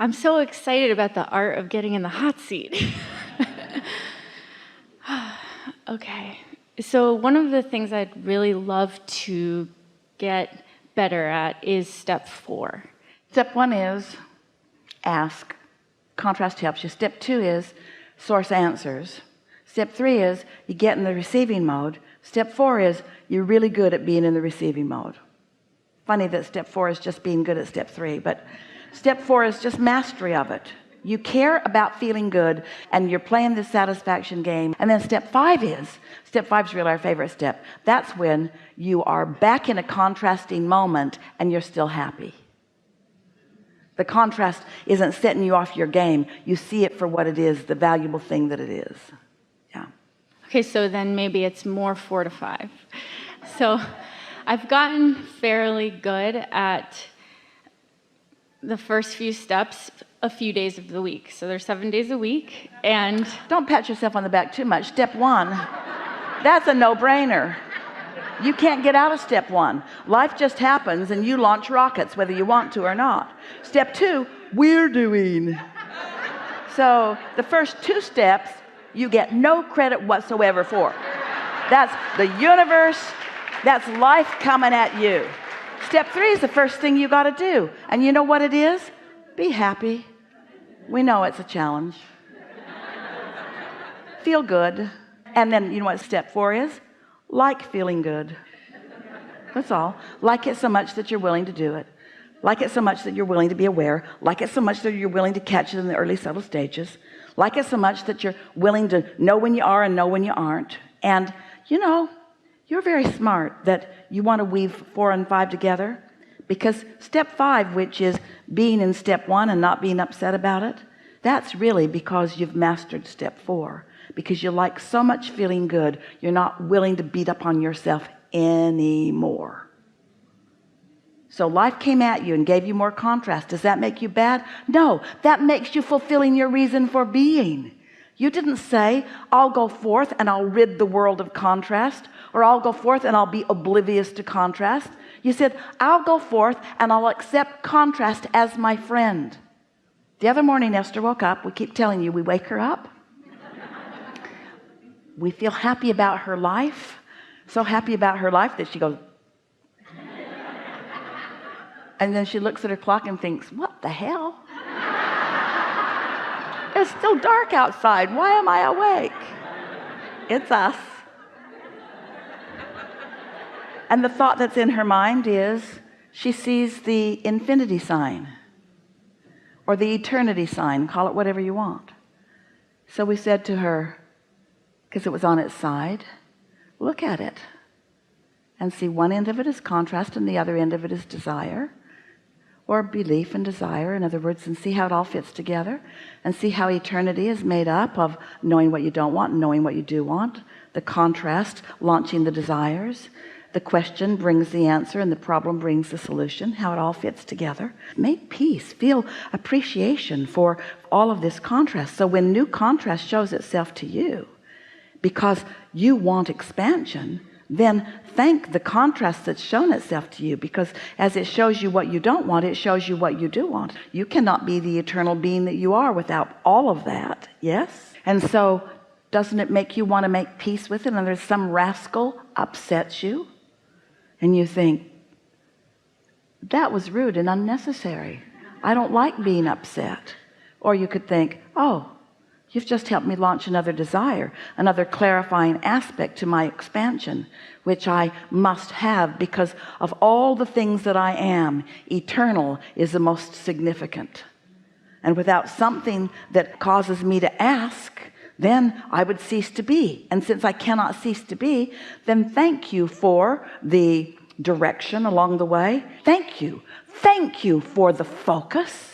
I'm so excited about the art of getting in the hot seat. Okay, so one of the things I'd really love to get better at is step 4. Step 1 is ask. Contrast helps you. Step 2 is source answers. Step 3 is you get in the receiving mode. Step 4 is you're really good at being in the receiving mode. Funny that step 4 is just being good at step 3, but step 4 is just mastery of it. You care about feeling good and you're playing the satisfaction game. And then step 5 is really our favorite step. That's when you are back in a contrasting moment and you're still happy. The contrast isn't setting you off your game. You see it for what it is, the valuable thing that it is. Yeah. Okay, so then maybe it's more 4 to 5. So I've gotten fairly good at the first few steps a few days of the week. So there's 7 days a week, and don't pat yourself on the back too much. Step 1, that's a no-brainer. You can't get out of step 1. Life just happens and you launch rockets whether you want to or not. Step 2, we're doing. So the first 2 steps you get no credit whatsoever for. That's the universe, that's life coming at you. Step 3 is the first thing you got to do, and you know what it is? Be happy. We know it's a challenge. Feel good. And then you know what step 4 is? Like feeling good. That's all. Like it so much that you're willing to do it. Like it so much that you're willing to be aware. Like it so much that you're willing to catch it in the early subtle stages. Like it so much that you're willing to know when you are and know when you aren't. And you know, you're very smart that you want to weave 4 and 5 together, because step 5, which is being in step 1 and not being upset about it, that's really because you've mastered step 4, because you like so much feeling good you're not willing to beat up on yourself anymore. So life came at you and gave you more contrast. Does that make you bad? No, that makes you fulfilling your reason for being. You didn't say, I'll go forth and I'll rid the world of contrast, or I'll go forth and I'll be oblivious to contrast. You said, I'll go forth and I'll accept contrast as my friend. The other morning Esther woke up. We keep telling you, we wake her up. We feel happy about her life, so happy about her life that she goes, and then she looks at her clock and thinks, what the hell? It's still dark outside. Why am I awake? It's us. And the thought that's in her mind is she sees the infinity sign or the eternity sign, call it whatever you want. So we said to her, because it was on its side, look at it and see one end of it is contrast and the other end of it is desire, or belief and desire, in other words, and see how it all fits together, and see how eternity is made up of knowing what you don't want and knowing what you do want, the contrast launching the desires, the question brings the answer and the problem brings the solution, how it all fits together. Make peace, feel appreciation for all of this contrast. So when new contrast shows itself to you because you want expansion, then thank the contrast that's shown itself to you, because as it shows you what you don't want, it shows you what you do want. You cannot be the eternal being that you are without all of that. Yes. And so doesn't it make you want to make peace with it? And there's some rascal upsets you and you think, that was rude and unnecessary. I don't like being upset. Or you could think, oh, you've just helped me launch another desire, another clarifying aspect to my expansion, which I must have because of all the things that I am. Eternal is the most significant. And without something that causes me to ask, then I would cease to be. And since I cannot cease to be, then thank you for the direction along the way. Thank you for the focus.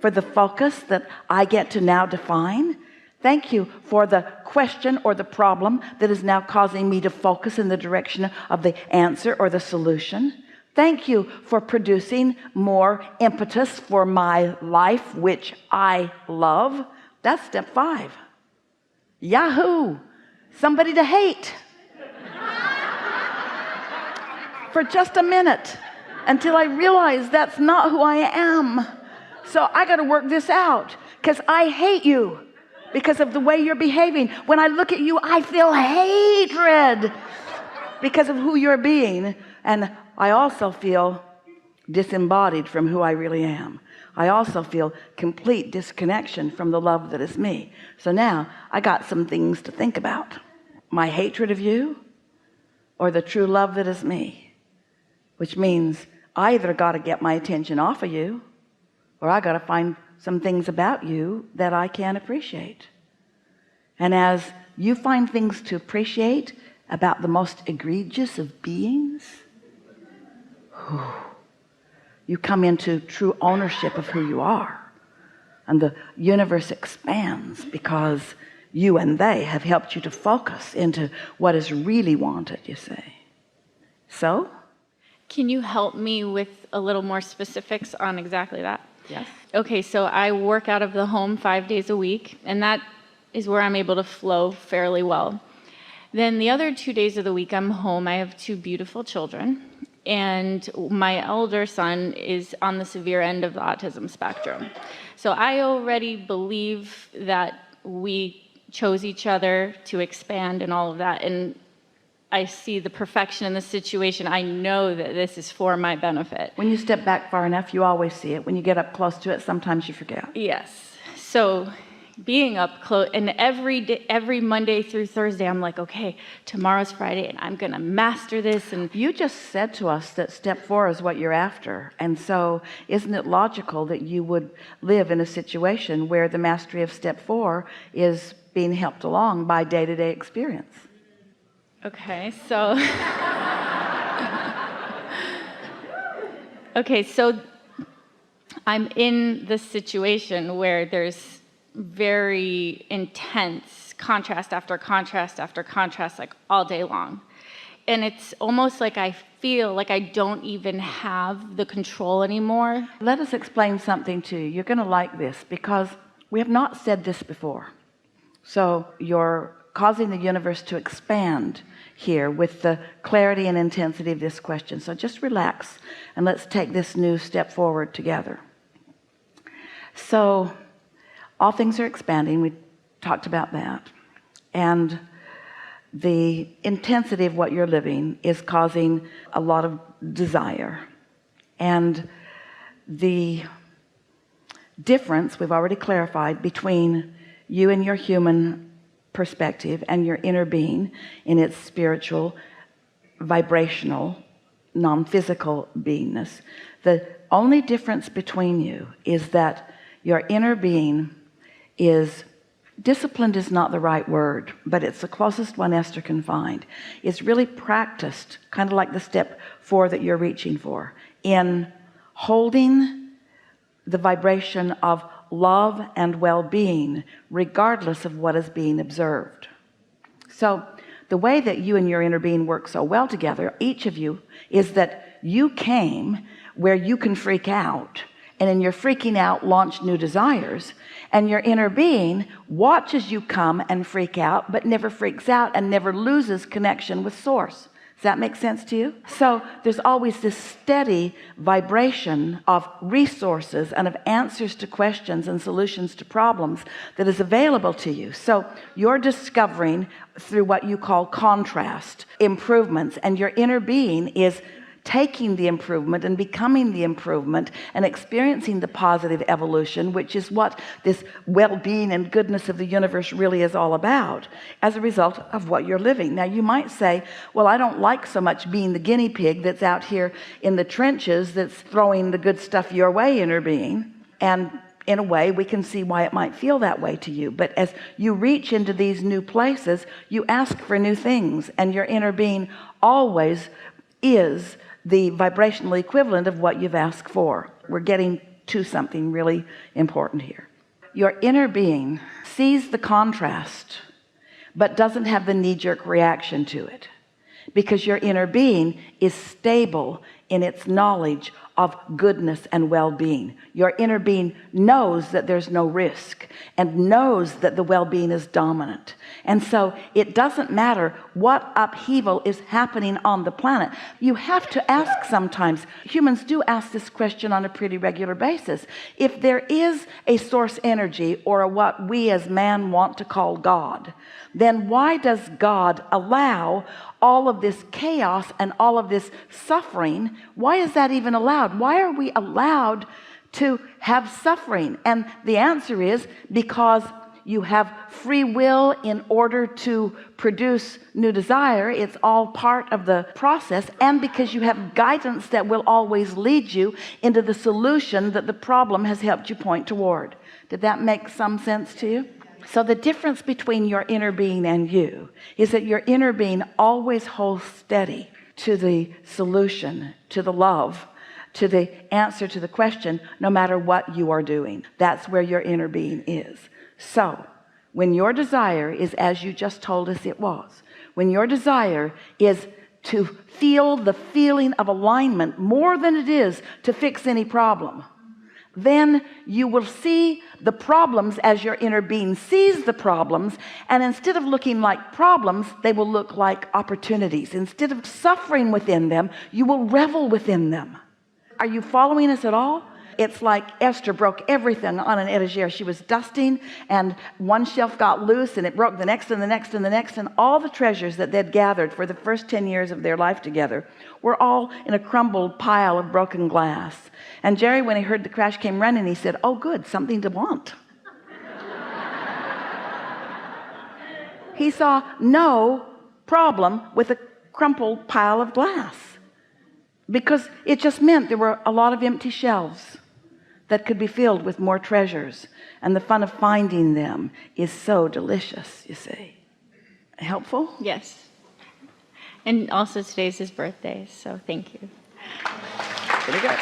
For the focus that I get to now define. Thank you for the question or the problem that is now causing me to focus in the direction of the answer or the solution. Thank you for producing more impetus for my life, which I love. That's step 5. Yahoo! Somebody to hate for just a minute until I realize that's not who I am. So I got to work this out because I hate you because of the way you're behaving. When I look at you, I feel hatred because of who you're being. And I also feel disembodied from who I really am. I also feel complete disconnection from the love that is me. So now I got some things to think about. My hatred of you or the true love that is me, which means I either got to get my attention off of you or I got to find some things about you that I can appreciate. And as you find things to appreciate about the most egregious of beings, you come into true ownership of who you are, and the universe expands because you and they have helped you to focus into what is really wanted, you say. So Can you help me with a little more specifics on exactly that? yes, Okay, so I work out of the home 5 days a week, and that is where I'm able to flow fairly well. Then the other 2 days of the week I'm home. I have 2 beautiful children, and my elder son is on the severe end of the autism spectrum. So I already believe that we chose each other to expand and all of that, and I see the perfection in the situation. I know that this is for my benefit. when you step back far enough, you always see it. When you get up close to it, sometimes you forget. Yes. So being up close, and every day, every Monday through Thursday, I'm like, okay, tomorrow's Friday, and I'm going to master this. And You just said to us that step 4 is what you're after. And so isn't it logical that you would live in a situation where the mastery of step 4 is being helped along by day-to-day experience? okay, so okay, so I'm in this situation where there's very intense contrast after contrast after contrast, like all day long. And it's almost like I feel like I don't even have the control anymore. Let us explain something to you. You're going to like this because we have not said this before. So you're causing the universe to expand here with the clarity and intensity of this question. So just relax and let's take this new step forward together. So all things are expanding. We talked about that. And the intensity of what you're living is causing a lot of desire. And the difference we've already clarified between you and your human perspective and your inner being in its spiritual, vibrational, non-physical beingness. The only difference between you is that your inner being is disciplined, is not the right word, but it's the closest one Esther can find. It's really practiced, kind of like the step 4 that you're reaching for, in holding the vibration of love and well-being regardless of what is being observed. So the way that you and your inner being work so well together, each of you, is that you came where you can freak out, and in your freaking out launch new desires, and your inner being watches you come and freak out but never freaks out and never loses connection with source. Does that make sense to you? So there's always this steady vibration of resources and of answers to questions and solutions to problems that is available to you. So you're discovering through what you call contrast improvements, and your inner being is taking the improvement and becoming the improvement and experiencing the positive evolution, which is what this well-being and goodness of the universe really is all about as a result of what you're living. Now you might say, well, I don't like so much being the guinea pig that's out here in the trenches that's throwing the good stuff your way, inner being. And in a way we can see why it might feel that way to you, but as you reach into these new places, you ask for new things, and your inner being always is the vibrational equivalent of what you've asked for. We're getting to something really important here. Your inner being sees the contrast but doesn't have the knee-jerk reaction to it, because your inner being is stable in its knowledge of goodness and well-being. Your inner being knows that there's no risk and knows that the well-being is dominant. And so it doesn't matter what upheaval is happening on the planet. You have to ask sometimes. Humans do ask this question on a pretty regular basis. If there is a source energy, or what we as man want to call God, then why does God allow all of this chaos and all of this suffering? Why is that even allowed? Why are we allowed to have suffering? And the answer is because you have free will in order to produce new desire. It's all part of the process, and because you have guidance that will always lead you into the solution that the problem has helped you point toward. Did that make some sense to you? So the difference between your inner being and you is that your inner being always holds steady to the solution, to the love, to the answer to the question, no matter what you are doing. That's where your inner being is. So when your desire is as you just told us it was, when your desire is to feel the feeling of alignment more than it is to fix any problem, then you will see the problems as your inner being sees the problems, and instead of looking like problems, they will look like opportunities. Instead of suffering within them, you will revel within them. Are you following us at all? It's like Esther broke everything on an etagere. She was dusting, and one shelf got loose, and it broke the next and the next and the next, and all the treasures that they'd gathered for the first 10 years of their life together were all in a crumbled pile of broken glass. And Jerry, when he heard the crash, came running. He said, "Oh good, something to want." He saw no problem with a crumpled pile of glass, because it just meant there were a lot of empty shelves that could be filled with more treasures, and the fun of finding them is so delicious. You see, helpful? Yes. And also today's his birthday, so thank you. Pretty good.